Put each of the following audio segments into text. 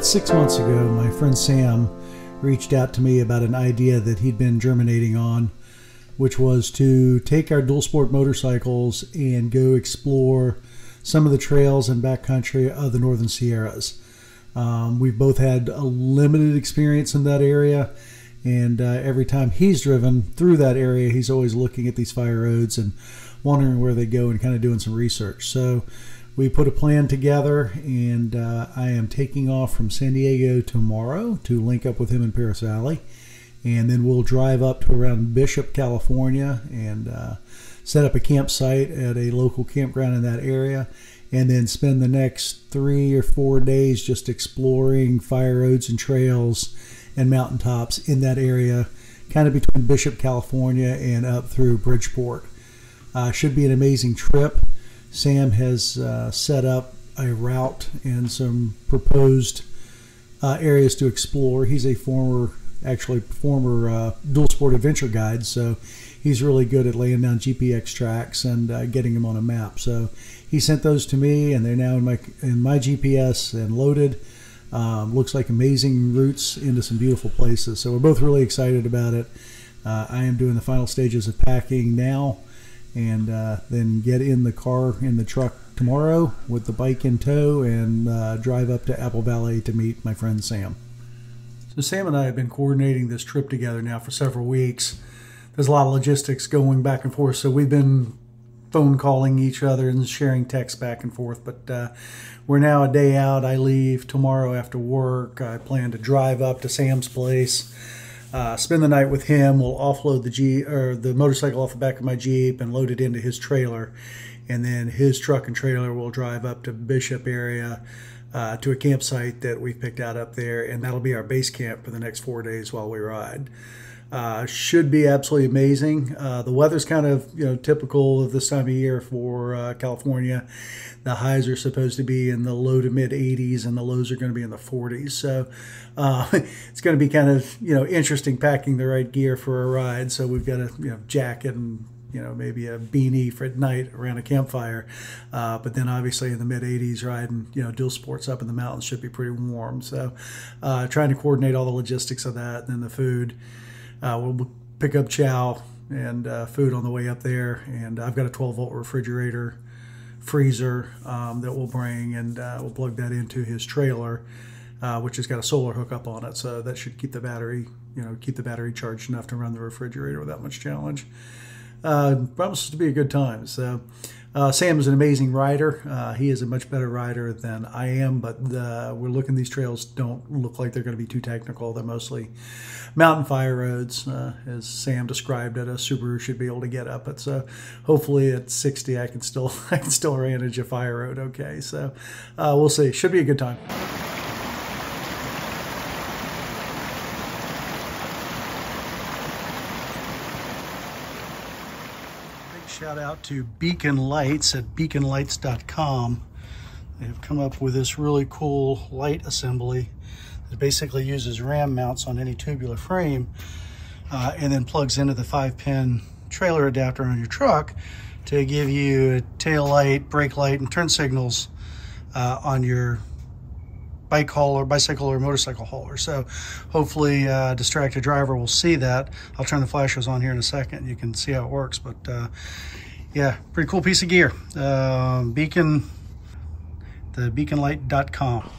About 6 months ago, my friend Sam reached out to me about an idea that he'd been germinating on, which was to take our dual sport motorcycles and go explore some of the trails and backcountry of the Northern Sierras. We've both had a limited experience in that area, and every time he's driven through that area, he's always looking at these fire roads and wondering where they go and kind of doing some research. So we put a plan together, and I am taking off from San Diego tomorrow to link up with him in Paris Valley, and then we'll drive up to around Bishop, California, and set up a campsite at a local campground in that area, and then spend the next 3 or 4 days just exploring fire roads and trails and mountaintops in that area, kind of between Bishop, California and up through Bridgeport. Should be an amazing trip. Sam has set up a route and some proposed areas to explore. He's a former dual sport adventure guide, so he's really good at laying down GPX tracks and getting them on a map. So he sent those to me, and they're now in my GPS and loaded. Looks like amazing routes into some beautiful places. So we're both really excited about it. I am doing the final stages of packing now, and then get in the truck tomorrow with the bike in tow and drive up to Apple Valley to meet my friend Sam. So Sam and I have been coordinating this trip together now for several weeks. There's a lot of logistics going back and forth, so we've been phone calling each other and sharing texts back and forth, but we're now a day out. I leave tomorrow after work. I plan to drive up to Sam's place, spend the night with him. We'll offload the motorcycle off the back of my Jeep and load it into his trailer, and then his truck and trailer will drive up to Bishop area to a campsite that we've picked out up there, and that'll be our base camp for the next 4 days while we ride. Should be absolutely amazing. The weather's kind of typical of this time of year for California. The highs are supposed to be in the low to mid 80s, and the lows are going to be in the 40s. So it's going to be kind of interesting packing the right gear for a ride. So we've got a jacket and maybe a beanie for at night around a campfire. But then obviously in the mid 80s, riding dual sports up in the mountains should be pretty warm. So trying to coordinate all the logistics of that, and then the food. We'll pick up chow and food on the way up there, and I've got a 12-volt refrigerator freezer that we'll bring, and we'll plug that into his trailer, which has got a solar hookup on it, so that should keep the battery charged enough to run the refrigerator without much challenge. Promises to be a good time. So Sam is an amazing rider. He is a much better rider than I am, but we're looking, these trails don't look like they're going to be too technical. They're mostly mountain fire roads, as Sam described it. A Subaru should be able to get up it. So hopefully at 60 I can still manage a fire road okay. So we'll see. Should be a good time. Shout out to Beacon Lights at beaconlights.com. They've come up with this really cool light assembly that basically uses ram mounts on any tubular frame and then plugs into the 5-pin trailer adapter on your truck to give you a tail light, brake light, and turn signals on your bicycle or motorcycle hauler. So hopefully a distracted driver will see that. I'll turn the flashers on here in a second. You can see how it works, but yeah, pretty cool piece of gear. Beaconlight.com.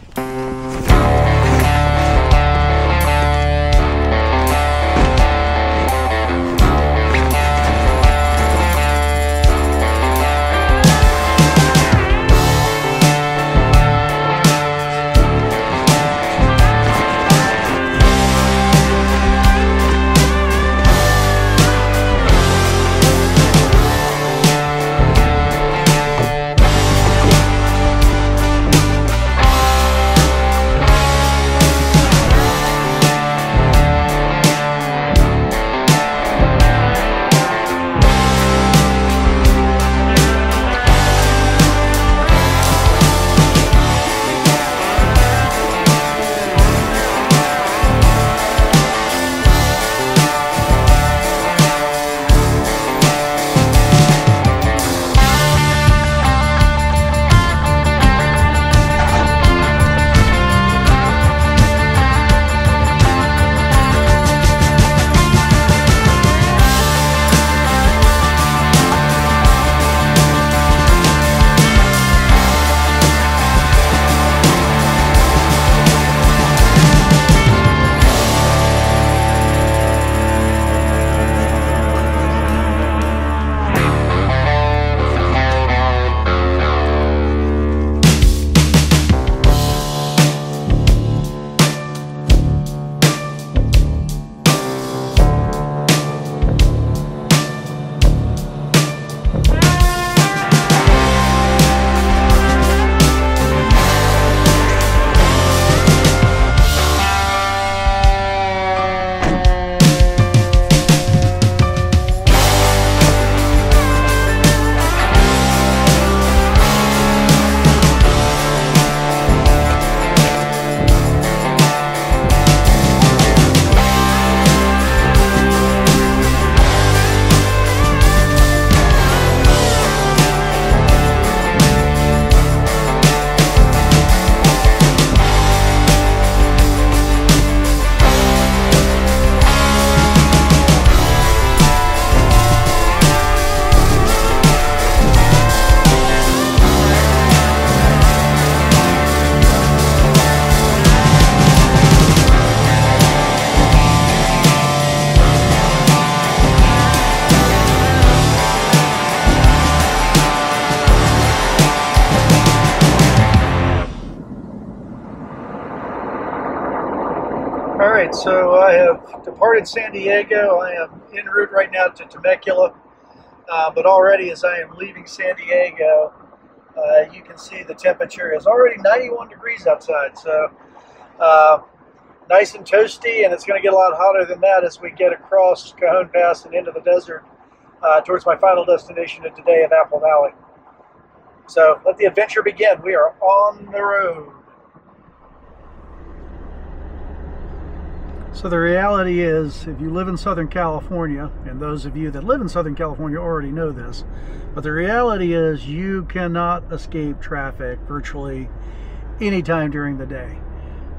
right, so I have departed San Diego. I am en route right now to Temecula, but already as I am leaving San Diego, you can see the temperature is already 91 degrees outside, so nice and toasty, and it's going to get a lot hotter than that as we get across Cajon Pass and into the desert towards my final destination of today of Apple Valley. So let the adventure begin. We are on the road. So the reality is, if you live in Southern California, and those of you that live in Southern California already know this, but the reality is you cannot escape traffic virtually any time during the day.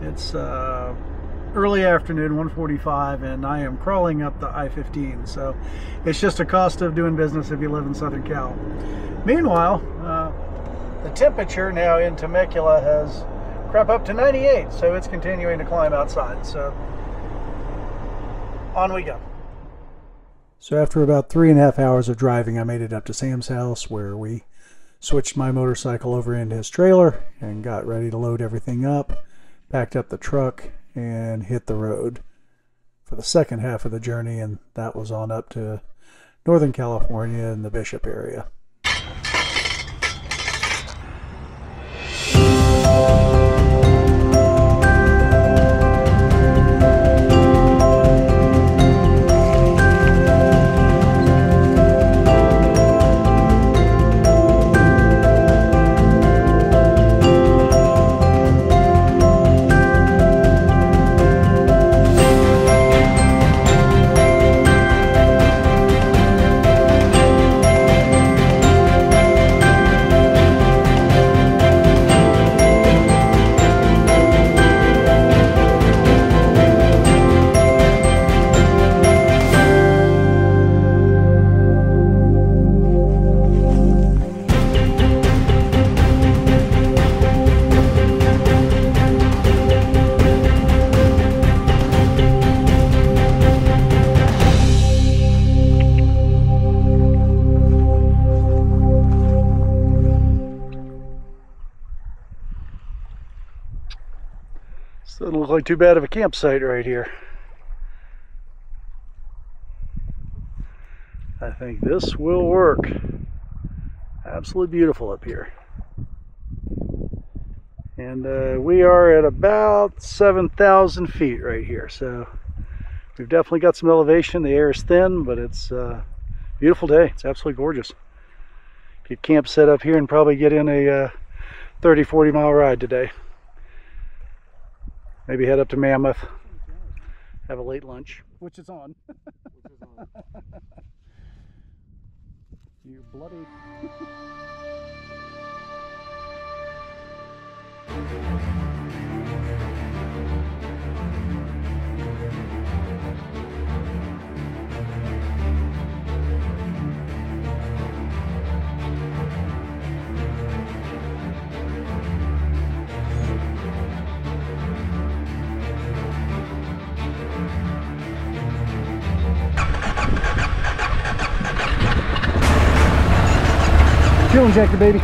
It's early afternoon, 1:45, and I am crawling up the I-15, so it's just a cost of doing business if you live in Southern Cal. Meanwhile, the temperature now in Temecula has crept up to 98, so it's continuing to climb outside. So on we go. So after about 3.5 hours of driving, I made it up to Sam's house, where we switched my motorcycle over into his trailer and got ready to load everything up, packed up the truck, and hit the road for the second half of the journey, and that was on up to Northern California and the Bishop area. Doesn't look like too bad of a campsite right here. I think this will work. Absolutely beautiful up here. And we are at about 7,000 feet right here. So we've definitely got some elevation. The air is thin, but it's a beautiful day. It's absolutely gorgeous. Get camp set up here and probably get in a 30-40 mile ride today. Maybe head up to Mammoth, have a late lunch, which is on. You bloody... Fuel injector, baby.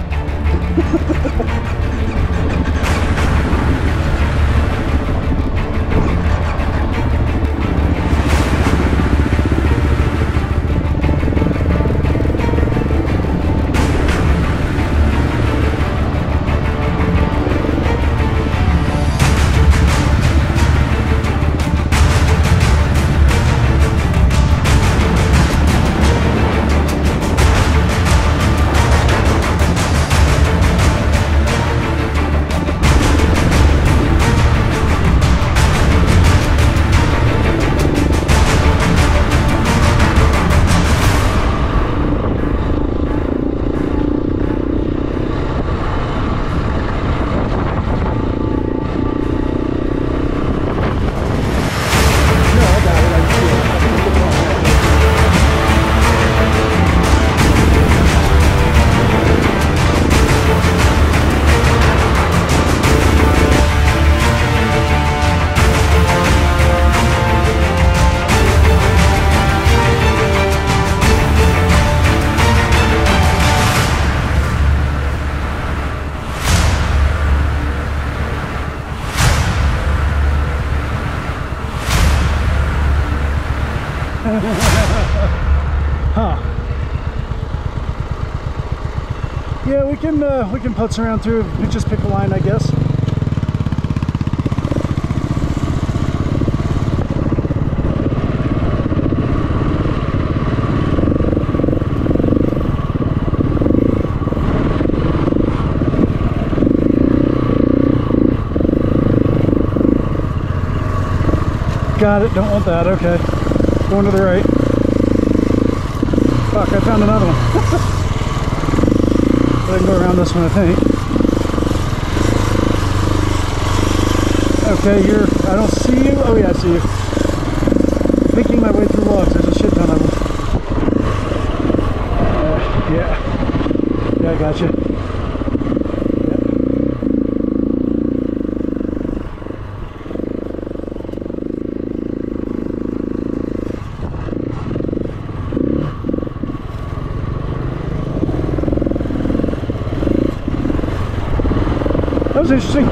Yeah, we can putz around through. We just pick a line, I guess. Got it, don't want that, okay. Going to the right. Fuck, I found another one. I can go around this one, I think. Okay, I don't see you. Oh yeah, I see you. Making my way through logs, there's a shit ton of them. Yeah. Yeah, I got you. That was interesting.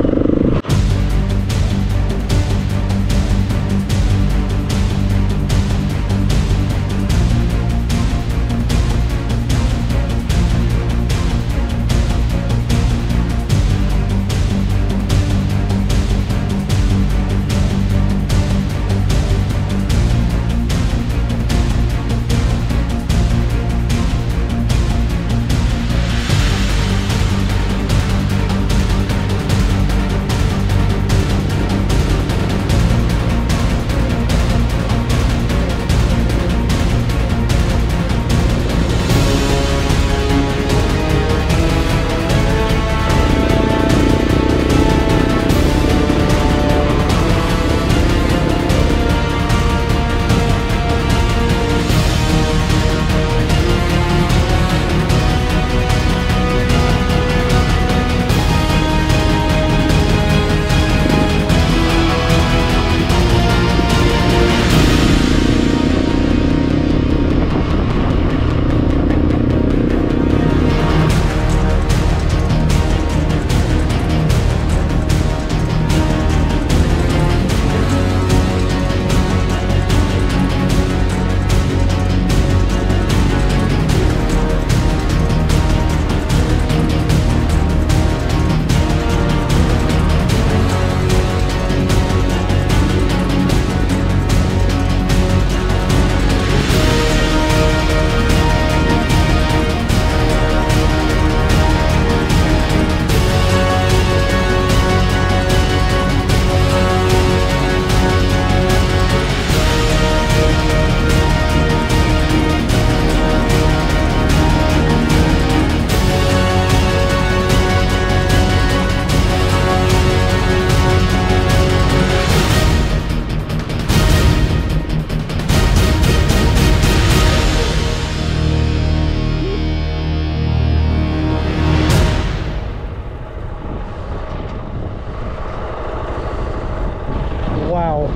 Wow.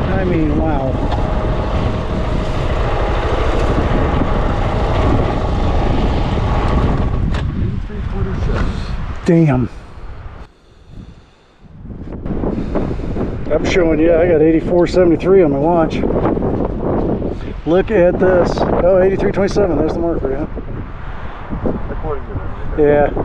I mean, wow. Damn. I'm showing you, I got 84.73 on my watch. Look at this. Oh, 83.27, there's the marker, yeah. According to that. Yeah.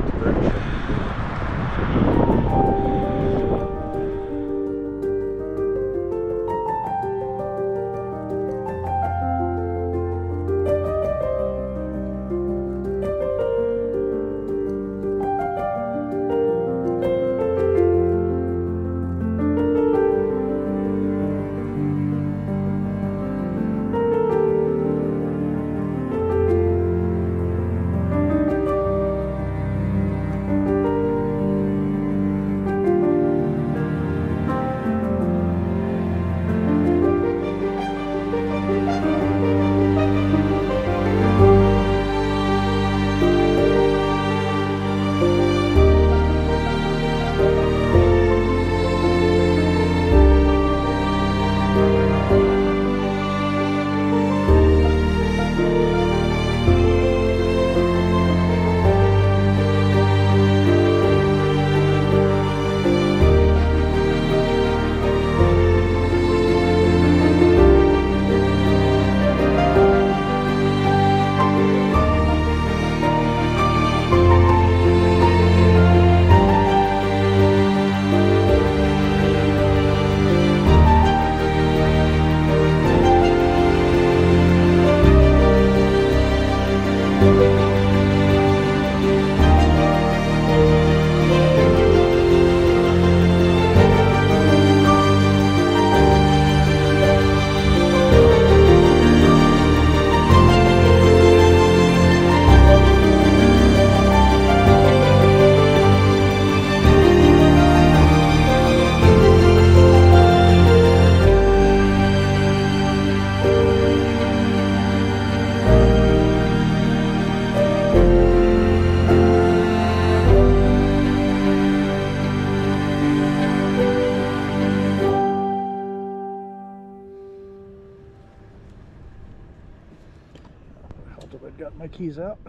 I've got my keys out.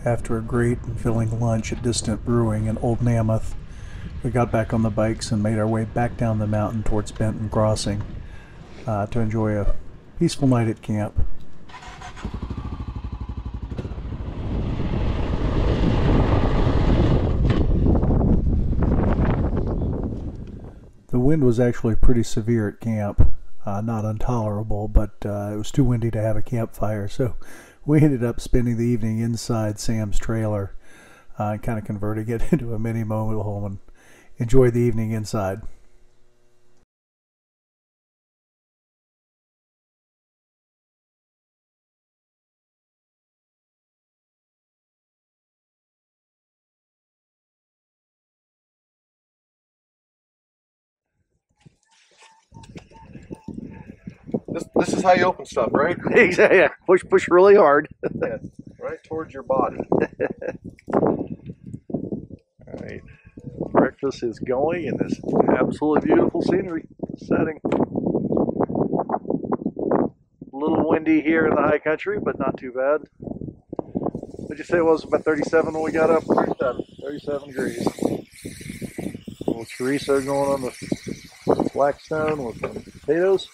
After a great and filling lunch at Distant Brewing in Old Mammoth, we got back on the bikes and made our way back down the mountain towards Benton Crossing to enjoy a peaceful night at camp. The wind was actually pretty severe at camp. Not intolerable, but it was too windy to have a campfire, so we ended up spending the evening inside Sam's trailer and kind of converting it into a mini mobile home and enjoyed the evening inside. This is how you open stuff, right? Exactly. Yeah. Push really hard. Yeah, right towards your body. All right. Breakfast is going in this absolutely beautiful scenery setting. A little windy here in the high country, but not too bad. What'd you say it was about 37 when we got up? 37 degrees. Little chorizo going on the Blackstone with some potatoes.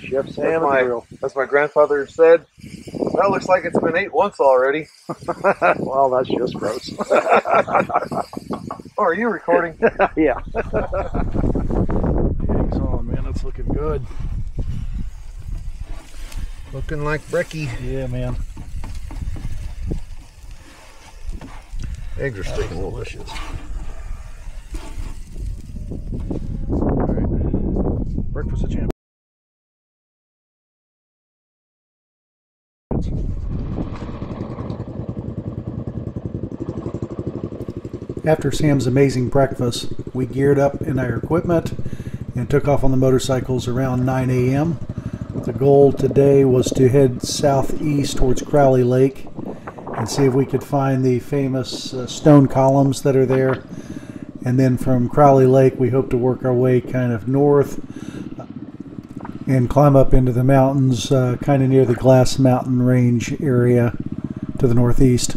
Chef Sam at the grill. As my grandfather said, that looks like it's been ate once already. Well, that's just gross. Oh, are you recording? Yeah. Eggs on, man. That's looking good. Looking like brekkie. Yeah, man. Eggs are sticking a little delicious. All right. Breakfast of champions. After Sam's amazing breakfast, we geared up in our equipment and took off on the motorcycles around 9 a.m. The goal today was to head southeast towards Crowley Lake and see if we could find the famous stone columns that are there. And then from Crowley Lake, we hope to work our way kind of north and climb up into the mountains, kind of near the Glass Mountain Range area to the northeast.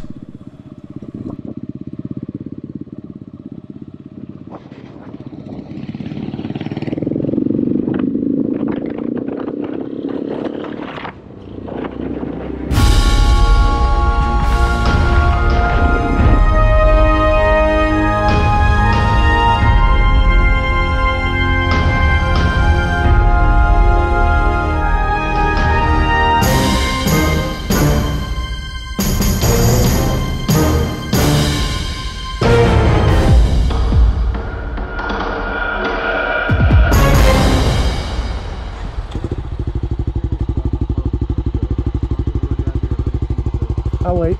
I'll wait.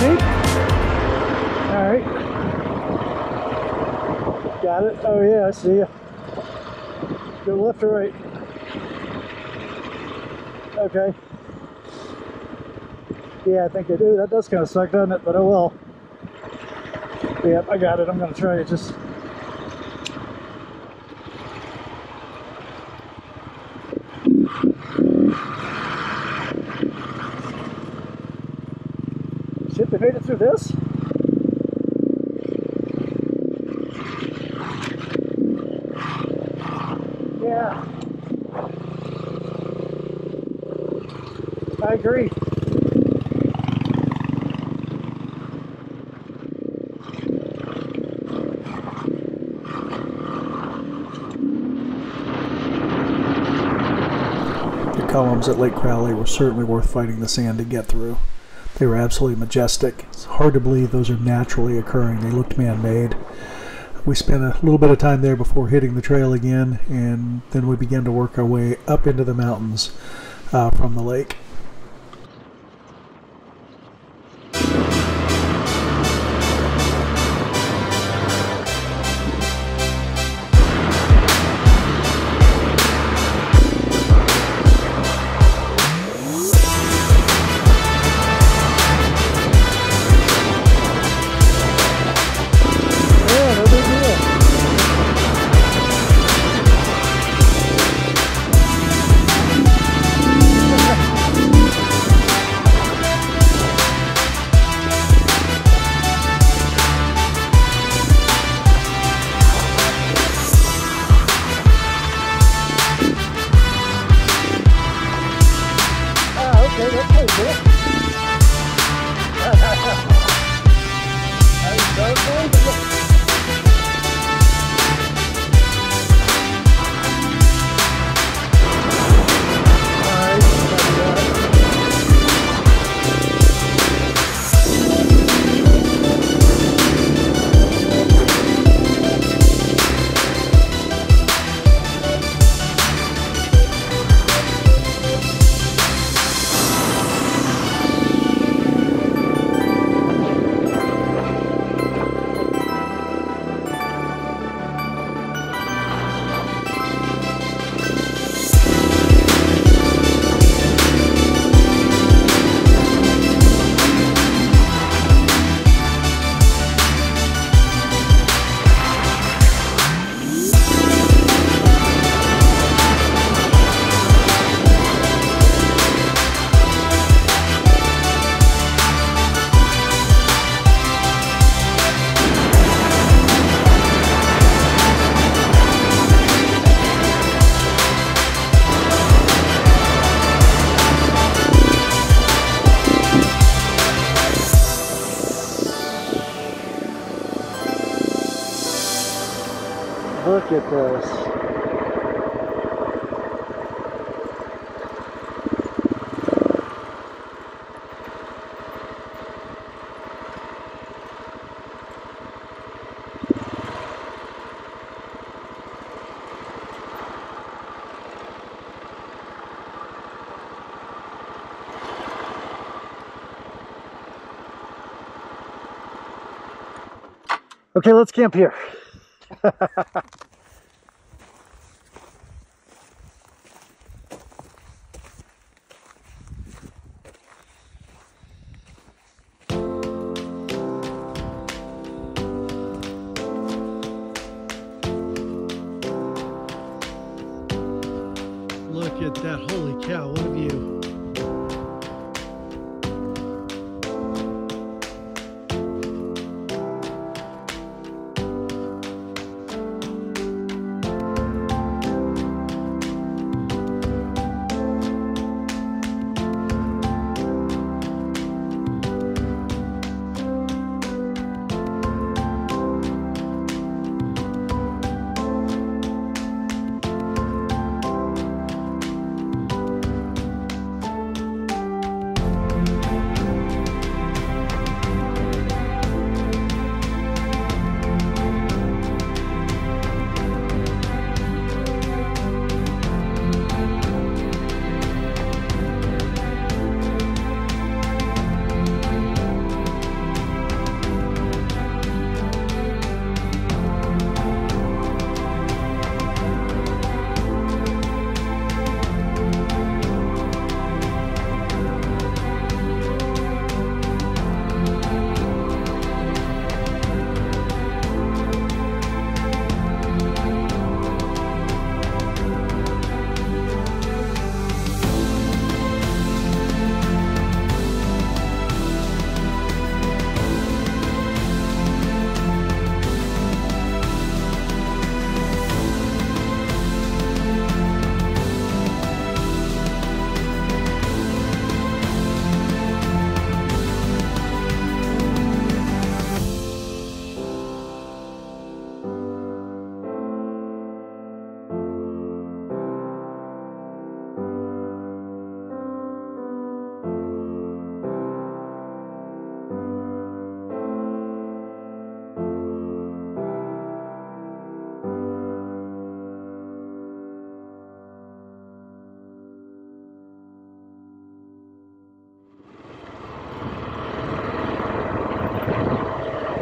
cheap? Alright. Got it? Oh yeah, I see you. Go left or right? Okay. Yeah, I think I do. That does kind of suck, doesn't it? But oh well. Yep, I got it. I'm going to try it just... Shit, they made it through this? Yeah. I agree. The columns at Lake Crowley were certainly worth fighting the sand to get through. They were absolutely majestic. It's hard to believe those are naturally occurring. They looked man-made. We spent a little bit of time there before hitting the trail again, and then we began to work our way up into the mountains from the lake. Look at this. Okay, let's camp here. Look at that, holy cow, what a view.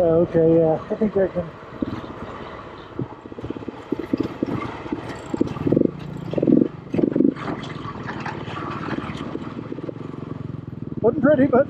Oh, okay, yeah. I think I can. Wasn't pretty, but.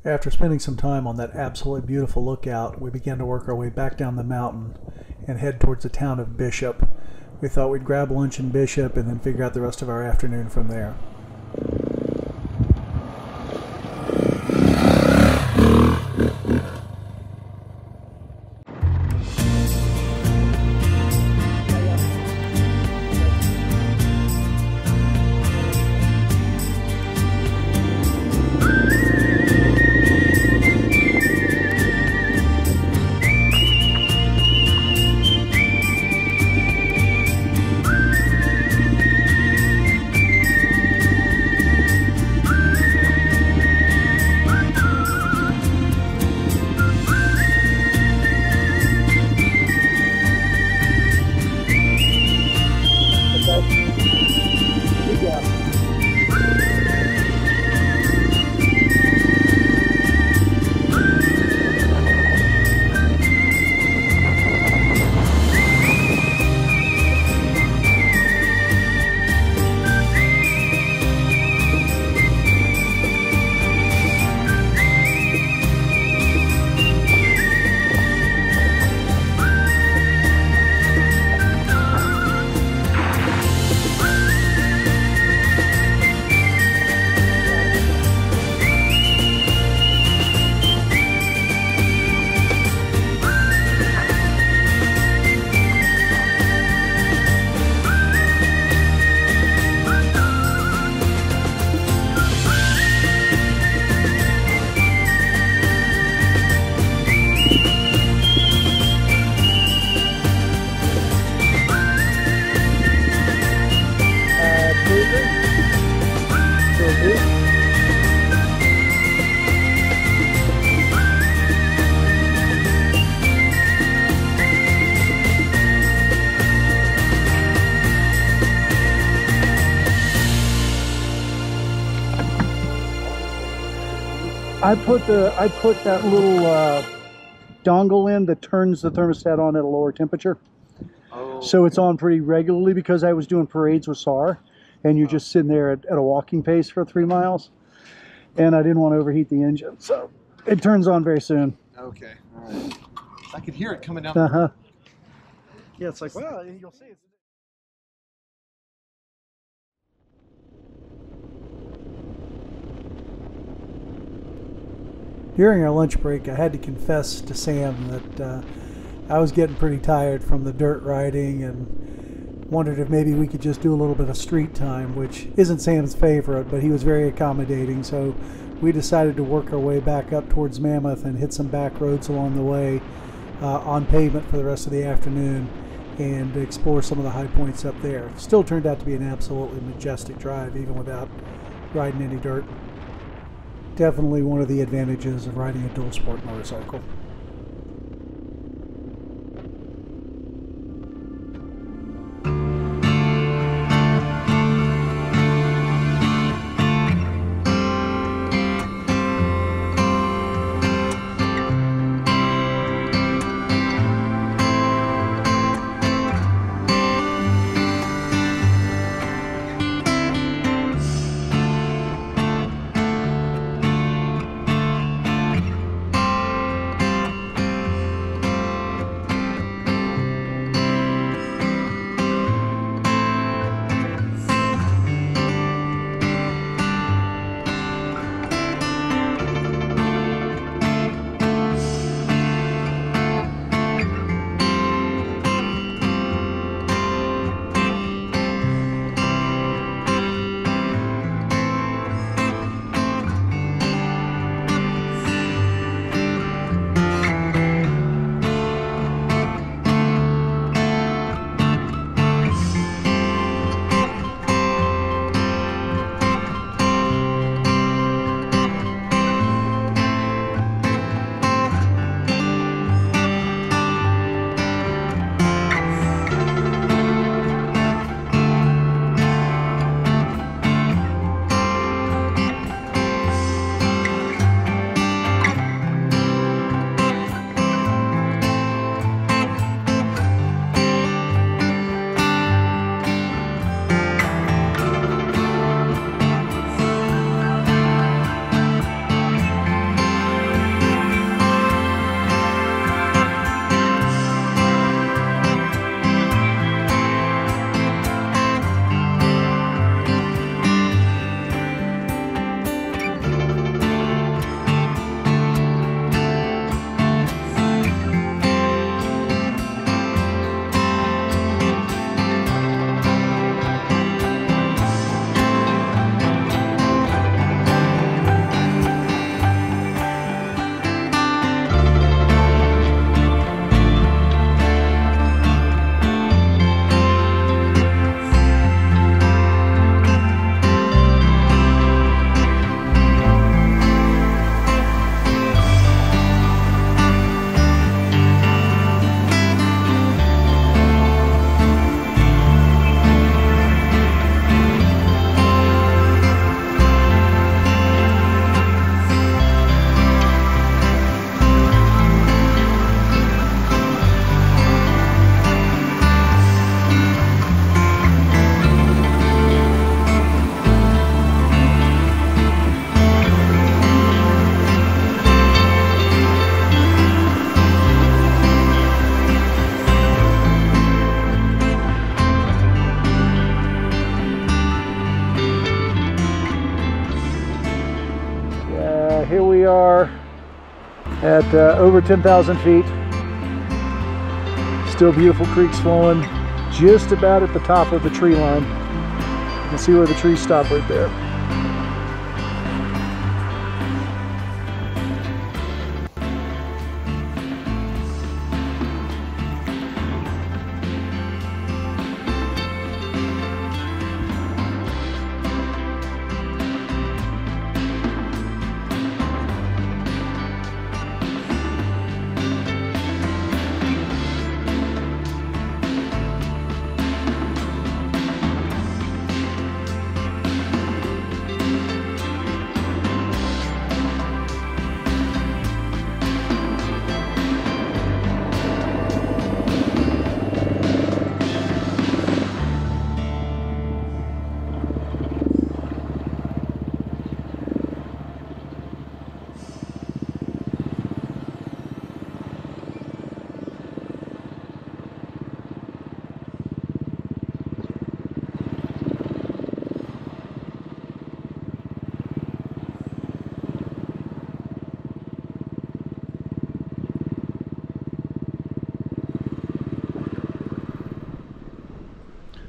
After spending some time on that absolutely beautiful lookout, we began to work our way back down the mountain and head towards the town of Bishop. We thought we'd grab lunch in Bishop and then figure out the rest of our afternoon from there. I put that little dongle in that turns the thermostat on at a lower temperature. Oh. So it's on pretty regularly because I was doing parades with SAR, and you're just sitting there at a walking pace for 3 miles, and I didn't want to overheat the engine, so it turns on very soon. Okay, all right. I could hear it coming down. Yeah, it's like, well, you'll see it's. During our lunch break, I had to confess to Sam that I was getting pretty tired from the dirt riding and wondered if maybe we could just do a little bit of street time, which isn't Sam's favorite, but he was very accommodating. So we decided to work our way back up towards Mammoth and hit some back roads along the way on pavement for the rest of the afternoon and explore some of the high points up there. Still turned out to be an absolutely majestic drive, even without riding any dirt. Definitely one of the advantages of riding a dual sport motorcycle. Here we are at over 10,000 feet. Still beautiful creeks flowing, just about at the top of the tree line. You can see where the trees stop right there.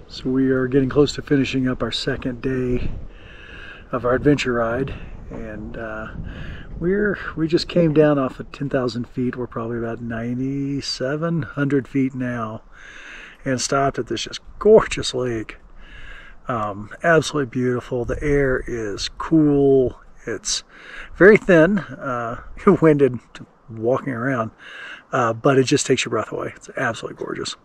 So we are getting close to finishing up our second day of our adventure ride, and we just came down off of 10,000 feet. We're probably about 9,700 feet now, and stopped at this just gorgeous lake. Absolutely beautiful. The air is cool. It's very thin, winded walking around, but it just takes your breath away. It's absolutely gorgeous.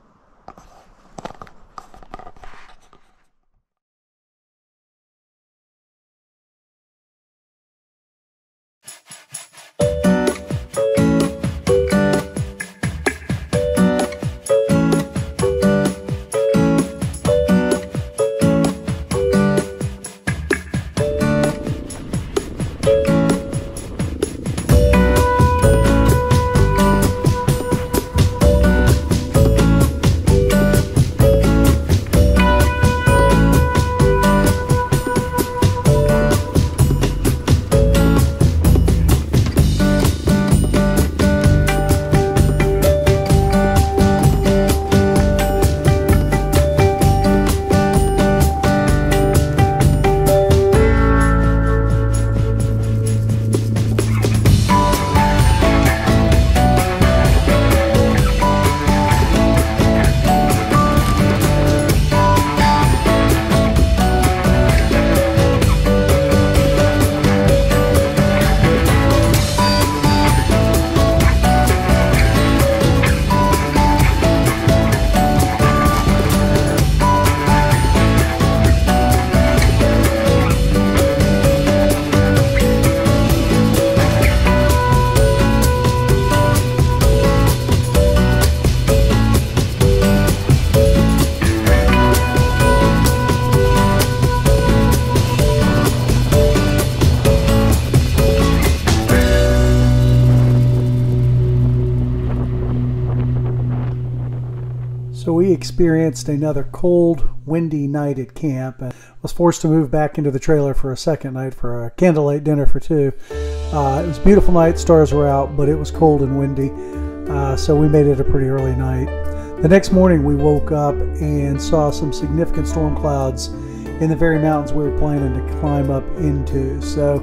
So we experienced another cold, windy night at camp and was forced to move back into the trailer for a second night for a candlelight dinner for two. It was a beautiful night, stars were out, but it was cold and windy, so we made it a pretty early night. The next morning we woke up and saw some significant storm clouds in the very mountains we were planning to climb up into. So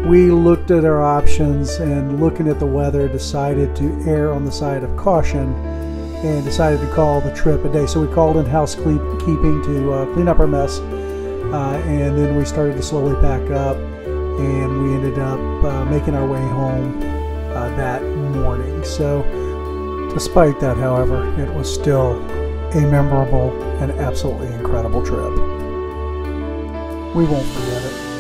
we looked at our options and, looking at the weather, decided to err on the side of caution and decided to call the trip a day. So we called in housekeeping to clean up our mess, and then we started to slowly pack up, and we ended up making our way home that morning. So despite that, however, it was still a memorable and absolutely incredible trip. We won't forget it.